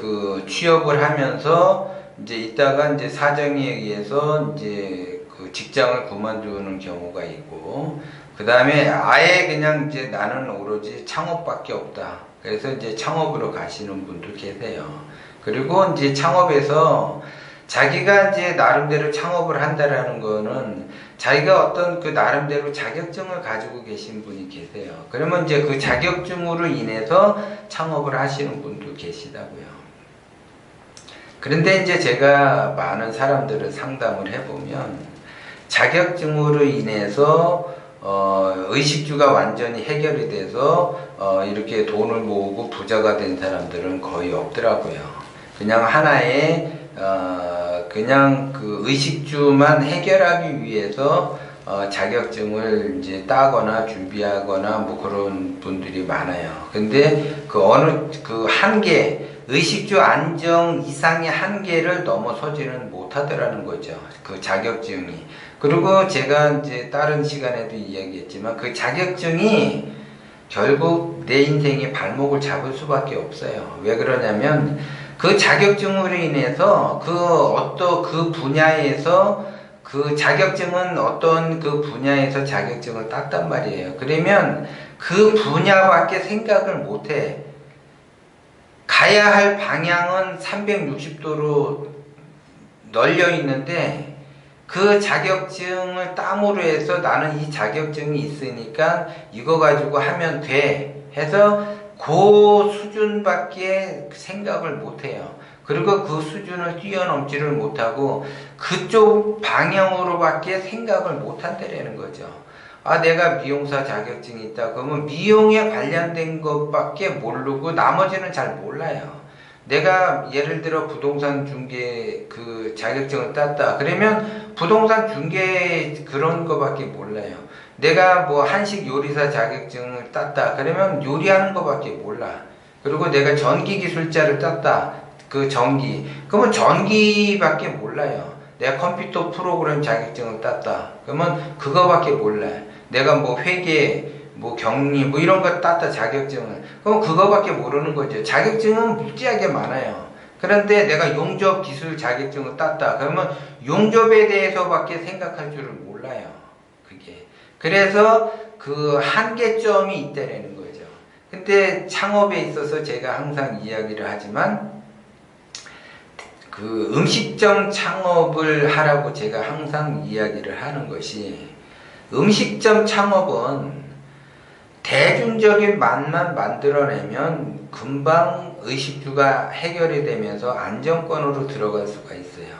그 취업을 하면서 이제 있다가 이제 사정에 의해서 이제 그 직장을 그만두는 경우가 있고, 그 다음에 아예 그냥 이제 나는 오로지 창업밖에 없다. 그래서 이제 창업으로 가시는 분도 계세요. 그리고 이제 창업에서 자기가 이제 나름대로 창업을 한다라는 거는 자기가 어떤 그 나름대로 자격증을 가지고 계신 분이 계세요. 그러면 이제 그 자격증으로 인해서 창업을 하시는 분도 계시다고요. 그런데 이제 제가 많은 사람들을 상담을 해보면 자격증으로 인해서 의식주가 완전히 해결이 돼서 이렇게 돈을 모으고 부자가 된 사람들은 거의 없더라고요. 그냥 하나의 그냥 그 의식주만 해결하기 위해서 자격증을 이제 따거나 준비하거나 뭐 그런 분들이 많아요. 근데 그 어느 그 한계, 의식주 안정 이상의 한계를 넘어서지는 못하더라는 거죠. 그 자격증이. 그리고 제가 이제 다른 시간에도 이야기했지만 그 자격증이 결국 내 인생의 발목을 잡을 수밖에 없어요. 왜 그러냐면 그 자격증으로 인해서 그 분야에서 그 자격증은 어떤 그 분야에서 자격증을 땄단 말이에요. 그러면 그 분야밖에 생각을 못해. 가야 할 방향은 360도로 널려 있는데 그 자격증을 땀으로 해서 나는 이 자격증이 있으니까 이거 가지고 하면 돼 해서 그 수준밖에 생각을 못해요. 그리고 그 수준을 뛰어넘지를 못하고 그쪽 방향으로밖에 생각을 못한다라는 거죠. 아, 내가 미용사 자격증이 있다. 그러면 미용에 관련된 것밖에 모르고 나머지는 잘 몰라요. 내가 예를 들어 부동산 중개 그 자격증을 땄다. 그러면 부동산 중개 그런 거밖에 몰라요. 내가 뭐 한식 요리사 자격증을 땄다. 그러면 요리하는 거밖에 몰라. 그리고 내가 전기 기술자를 땄다. 그 전기. 그러면 전기밖에 몰라요. 내가 컴퓨터 프로그램 자격증을 땄다. 그러면 그거밖에 몰라요. 내가 뭐 회계, 뭐 격리, 뭐 이런 거 땄다 자격증을. 그럼 그거밖에 모르는 거죠. 자격증은 무지하게 많아요. 그런데 내가 용접 기술 자격증을 땄다. 그러면 용접에 대해서밖에 생각할 줄을 몰라요. 그게. 그래서 그 한계점이 있다라는 거죠. 근데 창업에 있어서 제가 항상 이야기를 하지만 그 음식점 창업을 하라고 제가 항상 이야기를 하는 것이 음식점 창업은 대중적인 맛만 만들어내면 금방 의식주가 해결이 되면서 안정권으로 들어갈 수가 있어요.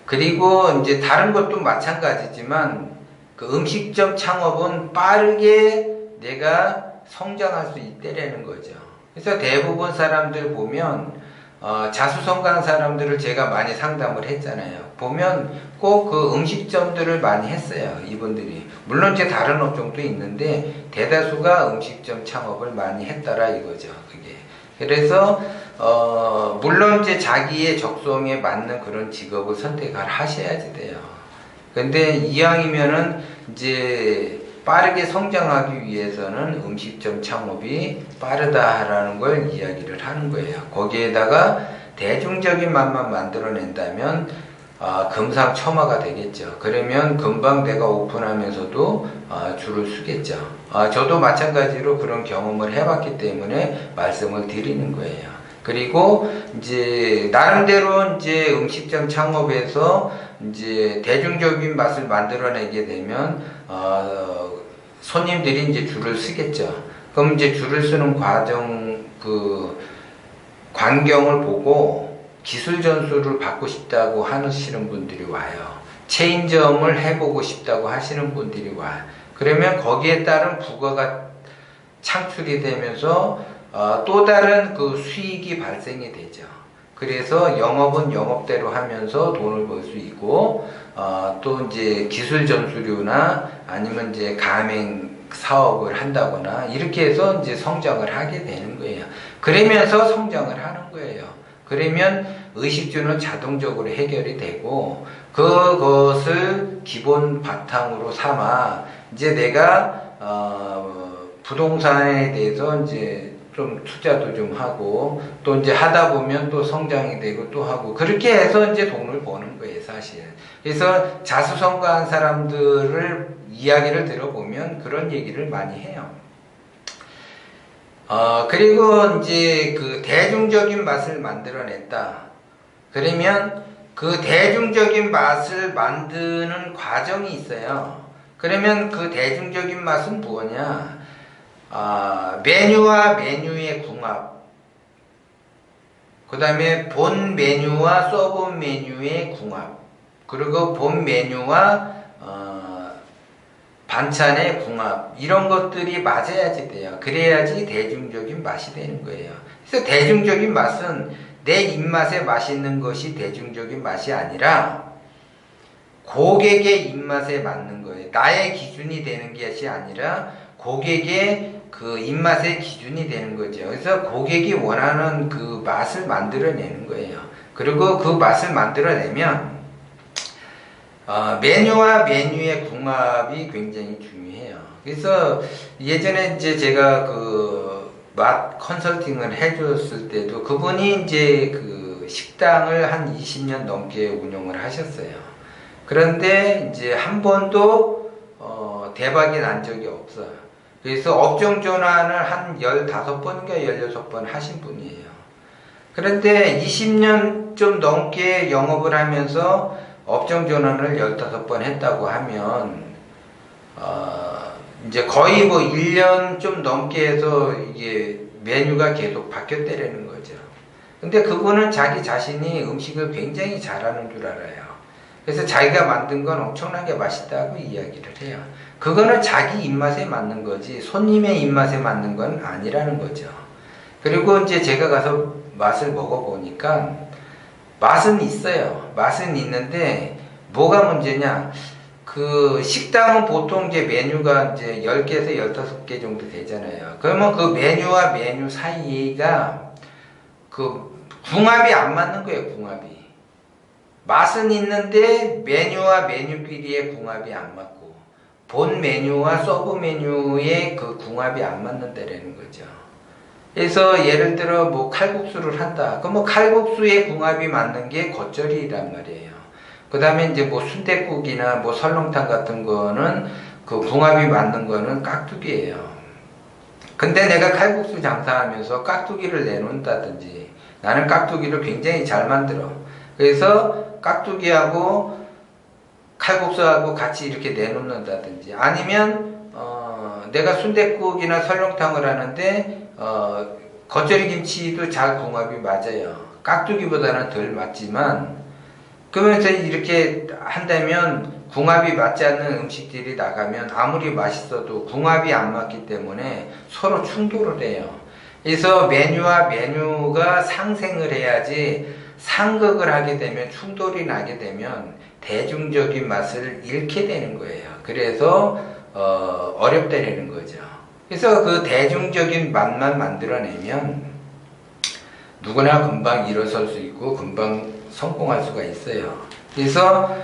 그리고 이제 다른 것도 마찬가지지만 그 음식점 창업은 빠르게 내가 성장할 수 있다라는 거죠. 그래서 대부분 사람들 보면 자수성가한 사람들을 제가 많이 상담을 했잖아요. 보면 꼭 그 음식점들을 많이 했어요. 이분들이. 물론 이제 다른 업종도 있는데 대다수가 음식점 창업을 많이 했더라 이거죠. 그게. 그래서 물론 이제 자기의 적성에 맞는 그런 직업을 선택을 하셔야지 돼요. 근데 이왕이면은 이제 빠르게 성장하기 위해서는 음식점 창업이 빠르다라는 걸 이야기를 하는 거예요. 거기에다가 대중적인 맛만 만들어낸다면 금상첨화가 되겠죠. 그러면 금방 내가 오픈하면서도 줄을 서겠죠. 저도 마찬가지로 그런 경험을 해봤기 때문에 말씀을 드리는 거예요. 그리고 이제 나름대로 이제 음식점 창업에서 이제 대중적인 맛을 만들어내게 되면 손님들이 이제 줄을 서겠죠. 그럼 이제 줄을 서는 과정 그 광경을 보고 기술 전수를 받고 싶다고 하시는 분들이 와요. 체인점을 해보고 싶다고 하시는 분들이 와요. 그러면 거기에 따른 부가가 창출이 되면서 또 다른 그 수익이 발생이 되죠. 그래서 영업은 영업대로 하면서 돈을 벌 수 있고 또 이제 기술 전수료나 아니면 이제 가맹 사업을 한다거나 이렇게 해서 이제 성장을 하게 되는 거예요. 그러면서 성장을 하는 거예요. 그러면 의식주는 자동적으로 해결이 되고 그것을 기본 바탕으로 삼아 이제 내가 부동산에 대해서 이제 좀 투자도 좀 하고 또 이제 하다 보면 또 성장이 되고 또 하고 그렇게 해서 이제 돈을 버는 거예요, 사실. 그래서 자수성가한 사람들을 이야기를 들어보면 그런 얘기를 많이 해요. 그리고 이제 그 대중적인 맛을 만들어냈다. 그러면 그 대중적인 맛을 만드는 과정이 있어요. 그러면 그 대중적인 맛은 뭐냐? 메뉴와 메뉴의 궁합, 그 다음에 본 메뉴와 서브 메뉴의 궁합, 그리고 본 메뉴와 반찬의 궁합, 이런 것들이 맞아야지 돼요. 그래야지 대중적인 맛이 되는 거예요. 그래서 대중적인 맛은 내 입맛에 맛있는 것이 대중적인 맛이 아니라 고객의 입맛에 맞는 거예요. 나의 기준이 되는 것이 아니라 고객의 그 입맛의 기준이 되는 거죠. 그래서 고객이 원하는 그 맛을 만들어내는 거예요. 그리고 그 맛을 만들어내면 메뉴와 메뉴의 궁합이 굉장히 중요해요. 그래서 예전에 이제 제가 그 맛 컨설팅을 해줬을 때도 그분이 이제 그 식당을 한 20년 넘게 운영을 하셨어요. 그런데 이제 한 번도 대박이 난 적이 없어요. 그래서 업종 전환을 한 15번인가 16번 하신 분이에요. 그런데 20년 좀 넘게 영업을 하면서 업종 전환을 15번 했다고 하면 이제 거의 뭐 1년 좀 넘게 해서 이게 메뉴가 계속 바뀌었다라는 거죠. 근데 그분은 자기 자신이 음식을 굉장히 잘하는 줄 알아요. 그래서 자기가 만든 건 엄청나게 맛있다고 이야기를 해요. 그거는 자기 입맛에 맞는 거지 손님의 입맛에 맞는 건 아니라는 거죠. 그리고 이제 제가 가서 맛을 먹어보니까 맛은 있어요. 맛은 있는데 뭐가 문제냐? 그 식당은 보통 이제 메뉴가 이제 10개에서 15개 정도 되잖아요. 그러면 그 메뉴와 메뉴 사이가 그 궁합이 안 맞는 거예요, 궁합이. 맛은 있는데 메뉴와 메뉴끼리의 궁합이 안 맞고 본 메뉴와 서브 메뉴의 그 궁합이 안 맞는다라는 거죠. 그래서 예를 들어 뭐 칼국수를 한다. 그럼 뭐 칼국수의 궁합이 맞는 게 겉절이란 말이에요. 그 다음에 이제 뭐 순댓국이나 뭐 설렁탕 같은 거는 그 궁합이 맞는 거는 깍두기예요. 근데 내가 칼국수 장사하면서 깍두기를 내놓는다든지 나는 깍두기를 굉장히 잘 만들어. 그래서 깍두기하고 칼국수하고 같이 이렇게 내놓는다든지 아니면 내가 순댓국이나 설렁탕을 하는데 겉절이 김치도 잘 궁합이 맞아요. 깍두기보다는 덜 맞지만 그러면서 이렇게 한다면 궁합이 맞지 않는 음식들이 나가면 아무리 맛있어도 궁합이 안 맞기 때문에 서로 충돌을 해요. 그래서 메뉴와 메뉴가 상생을 해야지 상극을 하게 되면 충돌이 나게 되면 대중적인 맛을 잃게 되는 거예요. 그래서 어렵다라는 거죠. 그래서 그 대중적인 맛만 만들어내면 누구나 금방 일어설 수 있고 금방 성공할 수가 있어요. 그래서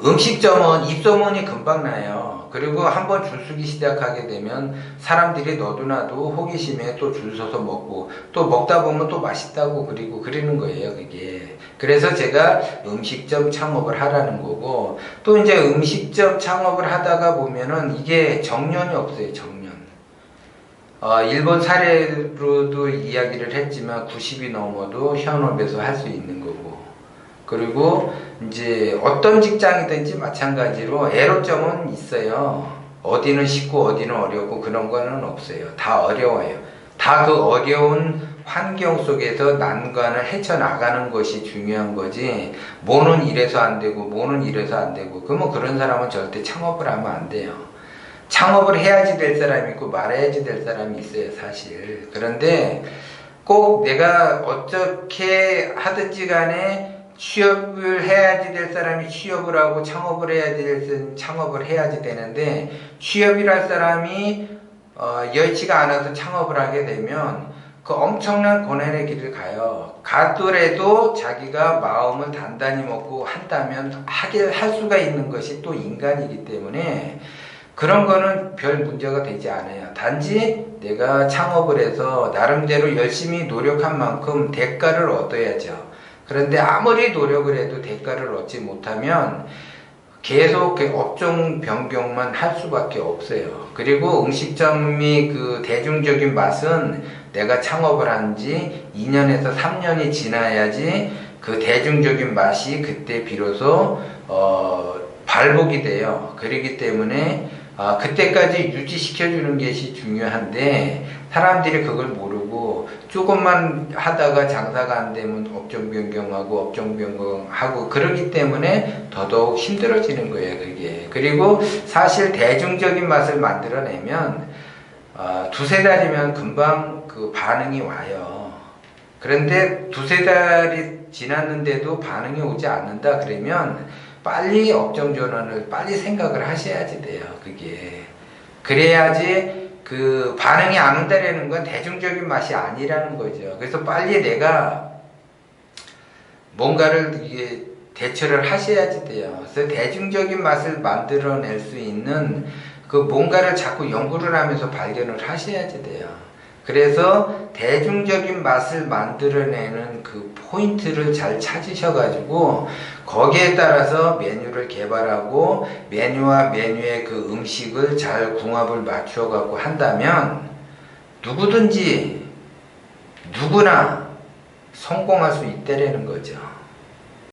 음식점은 입소문이 금방 나요. 그리고 한번 줄서기 시작하게 되면 사람들이 너도나도 호기심에 또 줄 서서 먹고 또 먹다 보면 또 맛있다고 그리고 그러는 거예요, 그게. 그래서 제가 음식점 창업을 하라는 거고 또 이제 음식점 창업을 하다가 보면은 이게 정년이 없어요, 정년. 일본 사례로도 이야기를 했지만 90이 넘어도 현업에서 할 수 있는 거고 그리고 이제 어떤 직장이든지 마찬가지로 애로점은 있어요. 어디는 쉽고 어디는 어렵고 그런 거는 없어요. 다 어려워요. 다 그 어려운 환경 속에서 난관을 헤쳐나가는 것이 중요한 거지 뭐는 이래서 안 되고 뭐는 이래서 안 되고 그러면 그런 사람은 절대 창업을 하면 안 돼요. 창업을 해야지 될 사람이 있고 말아야지 될 사람이 있어요, 사실. 그런데 꼭 내가 어떻게 하든지 간에 취업을 해야지 될 사람이 취업을 하고 창업을 해야지 될 사람이 창업을 해야지 되는데 취업이랄 사람이 여의치가 않아서 창업을 하게 되면 그 엄청난 고난의 길을 가요. 가더라도 자기가 마음을 단단히 먹고 한다면 할 수가 있는 것이 또 인간이기 때문에 그런 거는 별 문제가 되지 않아요. 단지 내가 창업을 해서 나름대로 열심히 노력한 만큼 대가를 얻어야죠. 그런데 아무리 노력을 해도 대가를 얻지 못하면 계속 업종 변경만 할 수밖에 없어요. 그리고 음식점이 그 대중적인 맛은 내가 창업을 한 지 2년에서 3년이 지나야지 그 대중적인 맛이 그때 비로소 발복이 돼요. 그렇기 때문에 그때까지 유지시켜주는 것이 중요한데 사람들이 그걸 모르고 조금만 하다가 장사가 안 되면 업종 변경하고 그러기 때문에 더더욱 힘들어지는 거예요, 그게. 그리고 사실 대중적인 맛을 만들어내면 두세 달이면 금방 그 반응이 와요. 그런데 두세 달이 지났는데도 반응이 오지 않는다 그러면 빨리 업종 전환을 빨리 생각을 하셔야지 돼요, 그게. 그래야지 그 반응이 안 온다라는 건 대중적인 맛이 아니라는 거죠. 그래서 빨리 내가 뭔가를 이게 대처를 하셔야지 돼요. 그래서 대중적인 맛을 만들어낼 수 있는 그 뭔가를 자꾸 연구를 하면서 발견을 하셔야지 돼요. 그래서 대중적인 맛을 만들어내는 그 포인트를 잘 찾으셔가지고 거기에 따라서 메뉴를 개발하고 메뉴와 메뉴의 그 음식을 잘 궁합을 맞춰갖고 한다면 누구든지 누구나 성공할 수 있다라는 거죠.